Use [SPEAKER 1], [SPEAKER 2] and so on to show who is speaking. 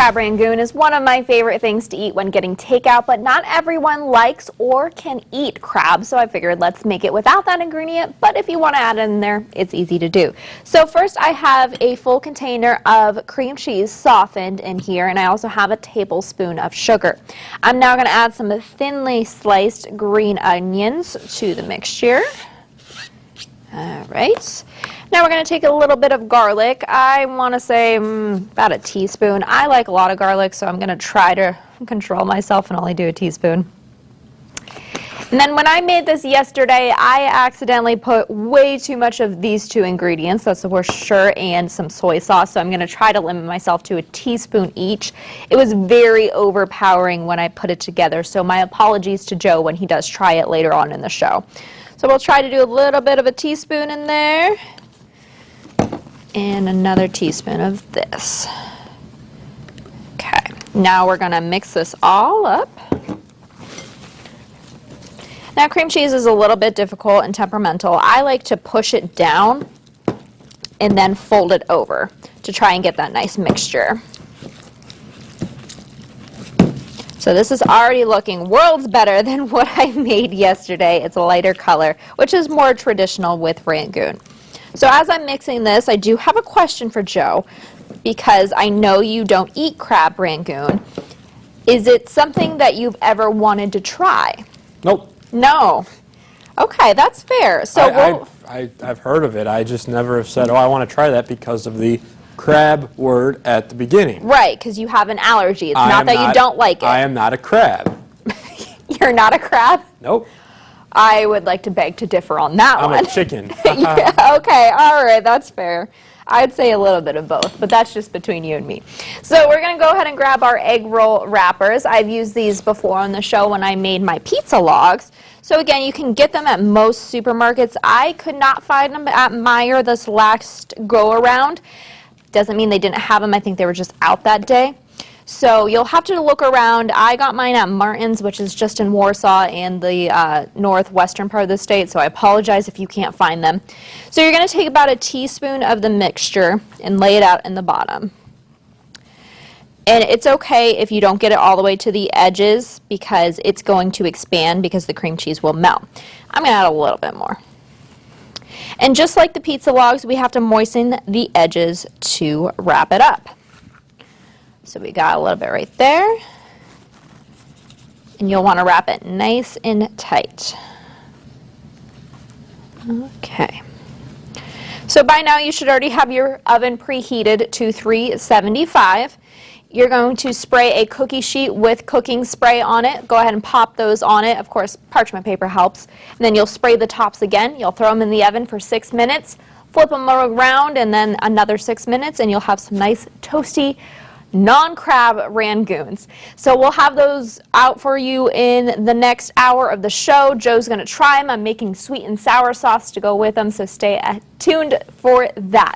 [SPEAKER 1] Crab rangoon is one of my favorite things to eat when getting takeout, but not everyone likes or can eat crab, so I figured let's make it without that ingredient, but if you want to add it in there, it's easy to do. So first I have a full container of cream cheese softened in here, and I also have a tablespoon of sugar. I'm now going to add some thinly sliced green onions to the mixture. All right. Now we're going to take a little bit of garlic. I want to say about a teaspoon. I like a lot of garlic, so I'm going to try to control myself and only do a teaspoon. And then when I made this yesterday, I accidentally put way too much of these two ingredients, that's for sure, and some soy sauce, so I'm going to try to limit myself to a teaspoon each. It was very overpowering when I put it together, so my apologies to Joe when he does try it later on in the show. So we'll try to do a little bit of a teaspoon in there. And another teaspoon of this. Okay, now we're gonna mix this all up. Now cream cheese is a little bit difficult and temperamental. I like to push it down and then fold it over to try and get that nice mixture. So this is already looking worlds better than what I made yesterday. It's a lighter color, which is more traditional with rangoon. So as I'm mixing this, I do have a question for Joe, because I know you don't eat crab rangoon. Is it something that you've ever wanted to try?
[SPEAKER 2] Nope.
[SPEAKER 1] No. Okay, that's fair. So
[SPEAKER 2] I've heard of it. I just never have said, oh, I want to try that because of the crab word at the beginning.
[SPEAKER 1] Right, because you have an allergy. It's not that you don't like it.
[SPEAKER 2] I am not a crab.
[SPEAKER 1] You're not a crab?
[SPEAKER 2] Nope.
[SPEAKER 1] I would like to beg to differ on that one.
[SPEAKER 2] I'm a chicken.
[SPEAKER 1] Yeah, okay, all right, that's fair. I'd say a little bit of both, but that's just between you and me. So we're going to go ahead and grab our egg roll wrappers. I've used these before on the show when I made my pizza logs. So again, you can get them at most supermarkets. I could not find them at Meijer this last go around. Doesn't mean they didn't have them. I think they were just out that day. So you'll have to look around. I got mine at Martin's, which is just in Warsaw and the northwestern part of the state, so I apologize if you can't find them. So you're going to take about a teaspoon of the mixture and lay it out in the bottom. And it's okay if you don't get it all the way to the edges, because it's going to expand because the cream cheese will melt. I'm going to add a little bit more. And just like the pizza logs, we have to moisten the edges to wrap it up. So we got a little bit right there. And you'll want to wrap it nice and tight. Okay. So by now you should already have your oven preheated to 375. You're going to spray a cookie sheet with cooking spray on it. Go ahead and pop those on it. Of course, parchment paper helps. And then you'll spray the tops again. You'll throw them in the oven for 6 minutes. Flip them around and then another 6 minutes, and you'll have some nice toasty non-crab rangoons. So we'll have those out for you in the next hour of the show. Joe's going to try them. I'm making sweet and sour sauce to go with them, so stay tuned for that.